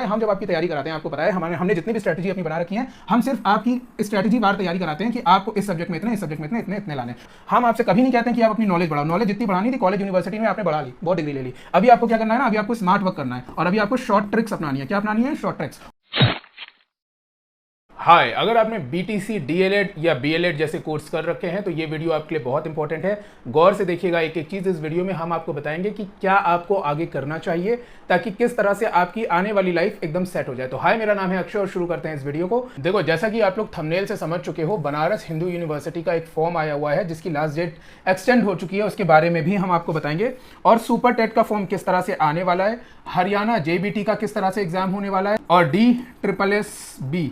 हम जब आपकी तैयारी कराते हैं, आपको पता है हमने जितनी भी स्ट्रेटजी अपनी बना रखी है, हम सिर्फ आपकी स्ट्रेटजी बार तैयारी कराते हैं कि आपको इस सब्जेक्ट में इतने, इस सब्जेक्ट में इतने इतने इतने लाने। हम आपसे कभी नहीं कहते हैं कि आप अपनी नॉलेज बढ़ाओ। नॉलेज जितनी बढ़ानी थी कॉलेज यूनिवर्सिटी में आपने बढ़ा ली, बहुत डिग्री ले ली। अभी आपको क्या करना है ना, अभी आपको स्मार्ट वर्क करना है और अभी आपको शॉर्ट ट्रिक्स अपनानी है। क्या अपनानी है? Short tricks. हाय, अगर आपने बीटीसी, डीएलएड या बीएलएड जैसे कोर्स कर रखे हैं तो ये वीडियो आपके लिए बहुत इंपॉर्टेंट है। गौर से देखिएगा एक एक चीज। इस वीडियो में हम आपको बताएंगे कि क्या आपको आगे करना चाहिए ताकि किस तरह से आपकी आने वाली लाइफ एकदम सेट हो जाए। तो हाय, मेरा नाम है अक्षय और शुरू करते हैं इस वीडियो को। देखो, जैसा कि आप लोग थंबनेल से समझ चुके हो, बनारस हिंदू यूनिवर्सिटी का एक फॉर्म आया हुआ है जिसकी लास्ट डेट एक्सटेंड हो चुकी है, उसके बारे में भी हम आपको बताएंगे। और सुपर टेट का फॉर्म किस तरह से आने वाला है, हरियाणा जेबीटी का किस तरह से एग्जाम होने वाला है, और DSSB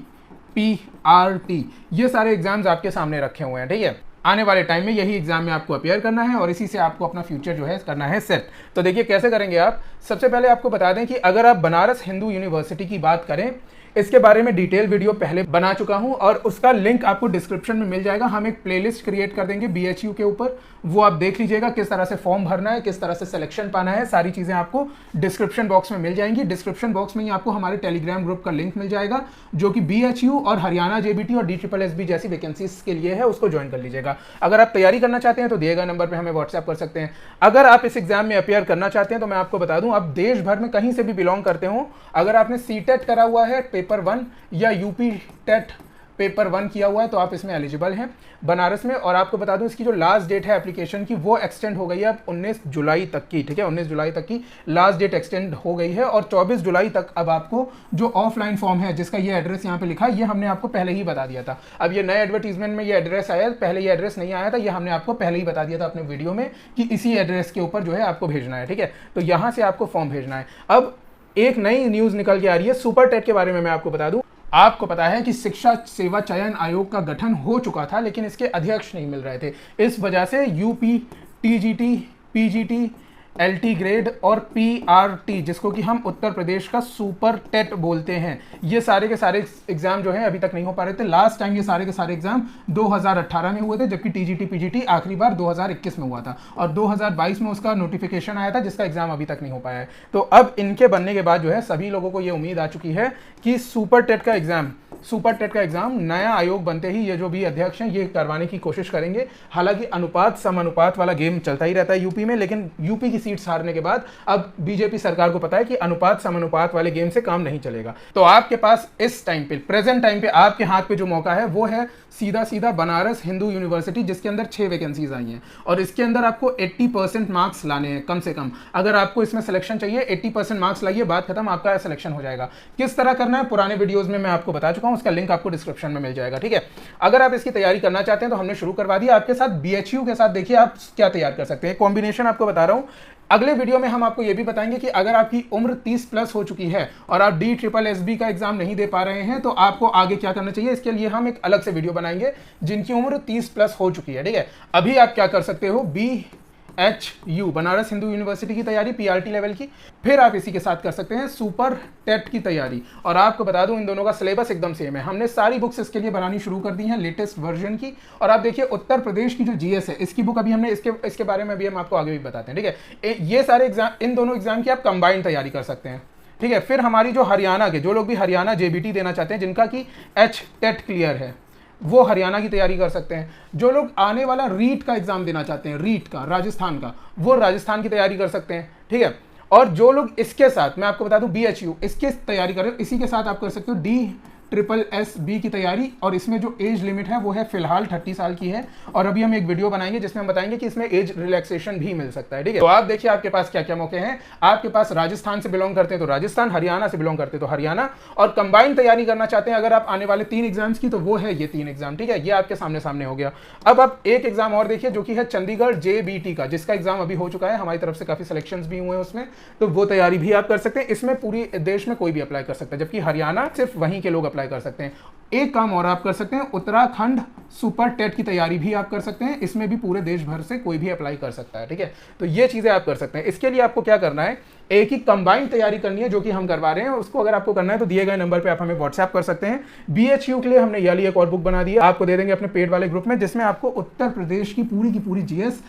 PRT, ये सारे एग्जाम्स आपके सामने रखे हुए हैं। ठीक है, आने वाले टाइम में यही एग्जाम में आपको अपियर करना है और इसी से आपको अपना फ्यूचर जो है करना है सेट। तो देखिए कैसे करेंगे आप। सबसे पहले आपको बता दें कि अगर आप बनारस हिंदू यूनिवर्सिटी की बात करें, इसके बारे में डिटेल वीडियो पहले बना चुका हूं और उसका लिंक आपको डिस्क्रिप्शन में मिल जाएगा। हम एक प्लेलिस्ट क्रिएट कर देंगे BHU के ऊपर, वो आप देख लीजिएगा। किस तरह से फॉर्म भरना है, किस तरह से सिलेक्शन पाना है, सारी चीजें आपको डिस्क्रिप्शन बॉक्स में मिल जाएंगी। डिस्क्रिप्शन बॉक्स में ही आपको हमारे टेलीग्राम ग्रुप का लिंक मिल जाएगा जो कि BHU और हरियाणा जेबीटी और DSSB जैसी वैकेंसीज के लिए है, उसको ज्वाइन कर लीजिएगा। अगर आप तैयारी करना चाहते हैं तो दिए गए नंबर पर हमें व्हाट्सएप कर सकते हैं। अगर आप इस एग्जाम में अपियर करना चाहते हैं तो मैं आपको बता दूं, आप देश भर में कहीं से भी बिलोंग करते हो, अगर आपने CTET करा हुआ है पेपर 1 या UP टेट पेपर 1 किया हुआ है तो आप इसमें एलिजिबल हैं बनारस में। और आपको बता दूं, इसकी जो लास्ट डेट है एप्लीकेशन की वो एक्सटेंड हो गई है अब 19 जुलाई तक की। ठीक है, 19 जुलाई तक की लास्ट डेट एक्सटेंड हो गई है और 24 जुलाई तक अब आपको जो ऑफलाइन फॉर्म है जिसका ये एड्रेस यहाँ पे लिखा है, ये हमने आपको पहले ही बता दिया था। अब ये नए एडवर्टीजमेंट में ये एड्रेस आया, पहले ये एड्रेस नहीं आया था, ये हमने आपको पहले ही बता दिया था अपने वीडियो में कि इसी एड्रेस के ऊपर जो है आपको भेजना है। ठीक है, तो यहाँ से आपको फॉर्म भेजना है। अब एक नई न्यूज निकल के आ रही है सुपर टेट के बारे में। मैं आपको बता दूं, आपको पता है कि शिक्षा सेवा चयन आयोग का गठन हो चुका था लेकिन इसके अध्यक्ष नहीं मिल रहे थे। इस वजह से UP, TGT, PGT, LT grade और PRT, जिसको कि हम उत्तर प्रदेश का सुपर टेट बोलते हैं, ये सारे के सारे एग्जाम जो है अभी तक नहीं हो पा रहे थे। लास्ट टाइम ये सारे के सारे एग्जाम 2018 में हुए थे, जबकि TGT PGT आखिरी बार 2021 में हुआ था और 2022 में उसका नोटिफिकेशन आया था जिसका एग्जाम अभी तक नहीं हो पाया है। तो अब इनके बनने के बाद जो है सभी लोगों को ये उम्मीद आ चुकी है कि सुपर टेट का एग्जाम नया आयोग बनते ही ये जो भी अध्यक्ष हैं ये करवाने की कोशिश करेंगे। हालांकि अनुपात समानुपात वाला गेम चलता ही रहता है यूपी में, लेकिन यूपी की सीट्स हारने के बाद अब बीजेपी सरकार को पता है कि अनुपात समानुपात वाले गेम से काम नहीं चलेगा। तो आपके पास इस टाइम पे, प्रेजेंट टाइम पे आपके हाथ पे जो मौका है वो है सीधा सीधा बनारस हिंदू यूनिवर्सिटी, जिसके अंदर 6 वैकेंसीज आई हैं और इसके अंदर आपको 80% मार्क्स लाने हैं कम से कम। अगर आपको इसमें सिलेक्शन चाहिए 80% मार्क्स लाइए, बात खत्म, आपका सिलेक्शन हो जाएगा। किस तरह करना है पुराने वीडियोस में मैं आपको बता चुका हूं, उसका लिंक आपको डिस्क्रिप्शन में मिल जाएगा। ठीक है, अगर आप इसकी तैयारी करना चाहते हैं तो हमने शुरू करवा दिया आपके साथ BHU के साथ। देखिए आप क्या तैयार कर सकते हैं, कॉम्बिनेशन आपको बता रहा हूं। अगले वीडियो में हम आपको यह भी बताएंगे कि अगर आपकी उम्र 30+ हो चुकी है और आप DSSB का एग्जाम नहीं दे पा रहे हैं तो आपको आगे क्या करना चाहिए। इसके लिए हम एक अलग से वीडियो बनाएंगे जिनकी उम्र 30+ हो चुकी है। ठीक है, अभी आप क्या कर सकते हो, BHU बनारस हिंदू यूनिवर्सिटी की तैयारी PRT लेवल की, फिर आप इसी के साथ कर सकते हैं सुपर टेट की तैयारी। और आपको बता दूं इन दोनों का सिलेबस एकदम सेम है, हमने सारी बुक्स इसके लिए बनानी शुरू कर दी हैं लेटेस्ट वर्जन की। और आप देखिए उत्तर प्रदेश की जो GS है इसकी बुक अभी हमने इसके बारे में भी हम आपको आगे भी बताते हैं। ठीक है, ये सारे एग्जाम, इन दोनों एग्जाम की आप कंबाइंड तैयारी कर सकते हैं। ठीक है, फिर हमारी जो हरियाणा के, जो लोग भी हरियाणा JBT देना चाहते हैं, जिनका कि HTET क्लियर है, वो हरियाणा की तैयारी कर सकते हैं। जो लोग आने वाला रीट का एग्जाम देना चाहते हैं, रीट का राजस्थान का, वो राजस्थान की तैयारी कर सकते हैं। ठीक है, और जो लोग इसके साथ, मैं आपको बता दूं BHU इसकी तैयारी कर रहे हो, इसी के साथ आप कर सकते हो DSSB की तैयारी। और इसमें जो एज लिमिट है वो है फिलहाल 30 साल की है और अभी हम एक वीडियो बनाएंगे जिसमें हम बताएंगे कि इसमें एज रिलैक्सेशन भी मिल सकता है। ठीक है, तो आप देखिए आपके पास क्या क्या मौके हैं। आपके पास राजस्थान से बिलोंग करते हैं तो राजस्थान, हरियाणा से बिलोंग करते हैं तो हरियाणा, और कंबाइंड तैयारी करना चाहते हैं अगर आप आने वाले 3 एग्जाम्स की तो वो है ये 3 एग्जाम। ठीक है, ये आपके सामने सामने हो गया। अब आप एक एग्जाम और देखिए जो कि है चंडीगढ़ JBT का, जिसका एग्जाम अभी हो चुका है, हमारी तरफ से काफी सिलेक्शन भी हुए हैं उसमें, तो वो तैयारी भी आप कर सकते हैं। इसमें पूरी देश में कोई भी अप्लाई कर सकता है, जबकि हरियाणा सिर्फ वहीं के लोग अप्लाई कर सकते हैं। एक काम और आप कर सकते हैं, उत्तराखंड सुपर टेट की तैयारी भी आप कर सकते हैं, इसमें भी पूरे देश भर से कोई भी अप्लाई कर सकता है। ठीक है, तो ये चीजें आप कर सकते हैं। इसके लिए आपको क्या करना है, एक ही कंबाइंड तैयारी करनी है जो कि हम करवा रहे हैं। उसको अगर आपको करना है तो दिए गए नंबर पे आप हमें व्हाट्सएप कर सकते हैं। BHU के लिए हमने ये एक और बुक बना दी है, आपको दे देंगे अपने पेड वाले ग्रुप में, जिसमें आपको उत्तर प्रदेश की पूरी GS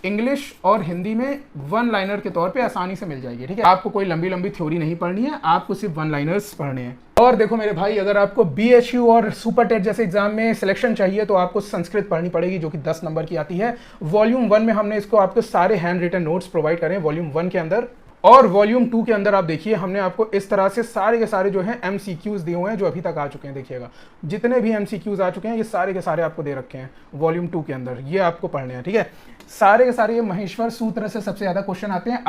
इंग्लिश और हिंदी में वन लाइनर के तौर पे आसानी से मिल जाएगी। ठीक है, आपको कोई लंबी लंबी थ्योरी नहीं पढ़नी है, आपको सिर्फ वन लाइनर्स पढ़ने हैं। और देखो मेरे भाई, अगर आपको BHU और सुपर टेट जैसे एग्जाम में सिलेक्शन चाहिए तो आपको संस्कृत पढ़नी पड़ेगी, जो कि 10 नंबर की आती है। वॉल्यूम 1 में हमने इसको आपको सारे हैंड रिटन नोट्स प्रोवाइड करें वॉल्यूम 1 के अंदर, और वॉल्यूम 2 के अंदर आप देखिए हमने आपको इस तरह से सारे के सारे जो हैं MCQs दिए हुए हैं जो अभी तक आ चुके हैं। देखिएगा जितने भी MCQs आ चुके हैं ये सारे के सारे आपको दे रखे हैं वॉल्यूम 2 के अंदर, ये आपको पढ़ने हैं। ठीक है, सारे के सारे ये महेश्वर सूत्र से सबसे ज्यादा क्वेश्चन आते हैं।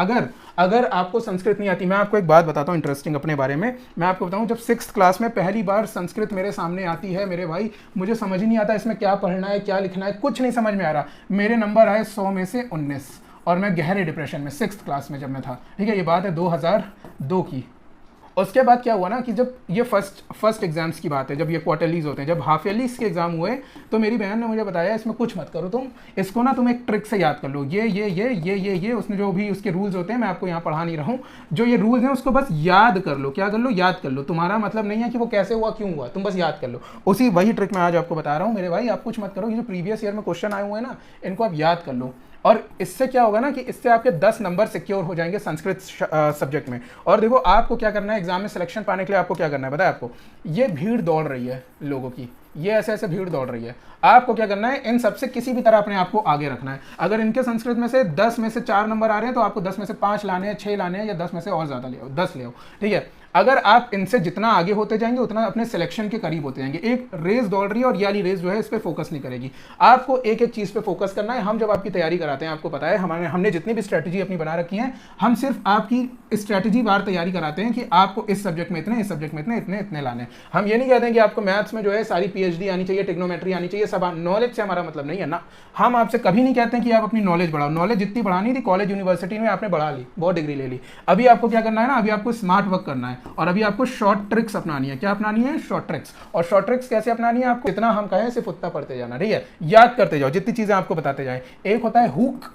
अगर आपको संस्कृत नहीं आती, मैं आपको एक बात बताता हूँ इंटरेस्टिंग अपने बारे में। मैं आपको बताऊँ, जब 6th क्लास में पहली बार संस्कृत मेरे सामने आती है मेरे भाई, मुझे समझ ही नहीं आता इसमें क्या पढ़ना है क्या लिखना है, कुछ नहीं समझ में आ रहा। मेरे नंबर आए 100 में से 19 और मैं गहरे डिप्रेशन में 6th क्लास में जब मैं था। ठीक है, ये बात है 2002 की। उसके बाद क्या हुआ ना कि जब ये फर्स्ट एग्जाम्स की बात है, जब ये क्वार्टरलीज होते हैं, जब हाफ ईयरलीज के एग्जाम हुए तो मेरी बहन ने मुझे बताया इसमें कुछ मत करो तुम, इसको ना तुम एक ट्रिक से याद कर लो, ये उसने जो भी उसके रूल्स होते हैं, मैं आपको यहाँ पढ़ा नहीं रहा हूँ, जो ये रूल्स हैं उसको बस याद कर लो। क्या कर लो? याद कर लो। तुम्हारा मतलब नहीं है कि वो कैसे हुआ क्यों हुआ, तुम बस याद कर लो। उसी वही ट्रिक मैं आज आपको बता रहा हूँ मेरे भाई। आप कुछ मत करो, ये जो प्रीवियस ईयर में क्वेश्चन आए हुए हैं ना, इनको आप याद कर लो, और इससे क्या होगा ना कि इससे आपके 10 नंबर सिक्योर हो जाएंगे संस्कृत सब्जेक्ट में। और देखो आपको क्या करना है एग्जाम में सिलेक्शन पाने के लिए, आपको क्या करना है बताया आपको, ये भीड़ दौड़ रही है लोगों की, ये ऐसे ऐसे भीड़ दौड़ रही है, आपको क्या करना है इन सबसे किसी भी तरह अपने आप को आगे रखना है। अगर इनके संस्कृत में से 10 में से 4 नंबर आ रहे हैं तो आपको 10 में से 5 लाने हैं, 6 लाने हैं, या 10 में से और ज्यादा ले आओ, 10 ले आओ। ठीक है, अगर आप इनसे जितना आगे होते जाएंगे उतना अपने सिलेक्शन के करीब होते जाएंगे। एक रेस दौड़ रही है और ये वाली रेस जो है इस पे फोकस नहीं करेगी, आपको एक एक चीज पे फोकस करना है। हम जब आपकी तैयारी कराते हैं, आपको पता है हमने जितनी भी स्ट्रेटेजी अपनी बना रखी है, हम सिर्फ आपकी स्ट्रेटेजी बार तैयारी कराते हैं कि आपको इस सब्जेक्ट में इतने, इस सब्जेक्ट में इतने लाने हैं। हम ये नहीं कहते हैं कि आपको मैथ्स में जो है सारी PhD आनी चाहिए, ट्रिग्नोमेट्री आनी चाहिए, सब नॉलेज से हमारा मतलब नहीं है ना। हम आपसे कभी नहीं कहते हैं कि आप अपनी नॉलेज बढ़ाओ, नॉलेज जितनी बढ़ानी थी कॉलेज यूनिवर्सिटी में आपने बढ़ा ली, बहुत डिग्री ले ली। अभी आपको क्या करना है ना, अभी आपको स्मार्ट वर्क करना है और अभी आपको शॉर्ट ट्रिक्स अपनानी है। क्या अपनानी है? Short tricks. और शॉर्ट ट्रिक्स कैसे अपनानी है आपको? जितना हम कहें सिर्फ उतना पढ़ते जाना। ठीक है, याद करते जाओ, जितनी चीजें आपको बताते जाए। एक होता है हुक,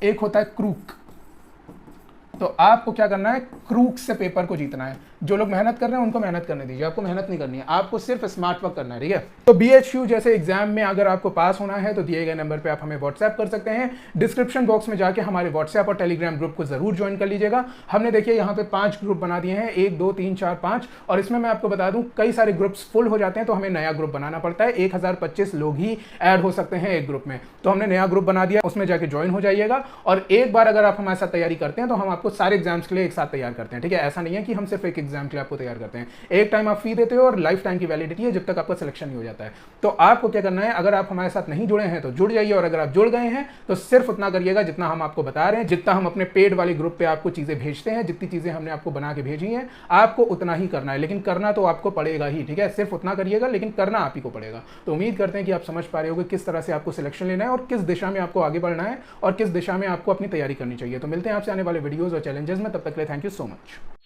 एक होता है क्रूक। तो आपको क्या करना है, क्रूक से पेपर को जीतना है। जो लोग मेहनत कर रहे हैं उनको मेहनत करने दीजिए, आपको मेहनत नहीं करनी है, आपको सिर्फ स्मार्ट वर्क करना है। ठीक है, तो BHU जैसे एग्जाम में अगर आपको पास होना है तो दिए गए नंबर पे आप हमें व्हाट्सएप कर सकते हैं। डिस्क्रिप्शन बॉक्स में जाके हमारे व्हाट्सएप और टेलीग्राम ग्रुप को जरूर ज्वाइन कर लीजिएगा। हमने देखिए यहाँ पे 5 ग्रुप बना दिए हैं, 1 2 3 4 5, और इसमें मैं आपको बता दूं कई सारे ग्रुप्स फुल हो जाते हैं तो हमें नया ग्रुप बनाना पड़ता है। 1025 लोग ही ऐड हो सकते हैं एक ग्रुप में, तो हमने नया ग्रुप बना दिया, उसमें जाके ज्वाइन हो जाइएगा। और एक बार अगर आप हमारे साथ तैयारी करते हैं तो हम आपको सारे एग्जाम्स के लिए एक साथ तैयार करते हैं। ठीक है, ऐसा नहीं है कि हम सिर्फ एक एग्जाम के लिए आपको तैयार करते हैं। एक टाइम आप फी देते हो और लाइफ टाइम की वैलिडिटी है जब तक आपका सिलेक्शन नहीं हो जाता है। तो आपको क्या करना है, अगर आप हमारे साथ नहीं जुड़े हैं तो जुड़ जाइए, और अगर आप जुड़ गए हैं तो सिर्फ उतना करिएगा जितना हम आपको बता रहे हैं, जितना हम अपने पेड वाले ग्रुप पे आपको चीजें भेजते हैं, जितनी चीजें हमने आपको बना के भेजी हैं आपको उतना ही करना है। लेकिन करना तो आपको पड़ेगा ही। ठीक है, सिर्फ उतना करिएगा लेकिन करना आप ही को पड़ेगा। तो उम्मीद करते हैं कि आप समझ पा रहे होंगे किस तरह से आपको सिलेक्शन लेना है और किस दिशा में आपको आगे बढ़ना है और किस दिशा में आपको अपनी तैयारी करनी चाहिए। तो मिलते हैं आपसे आने वाले वीडियोज और चैलेंजेस में, तब तक के लिए थैंक यू सो मच।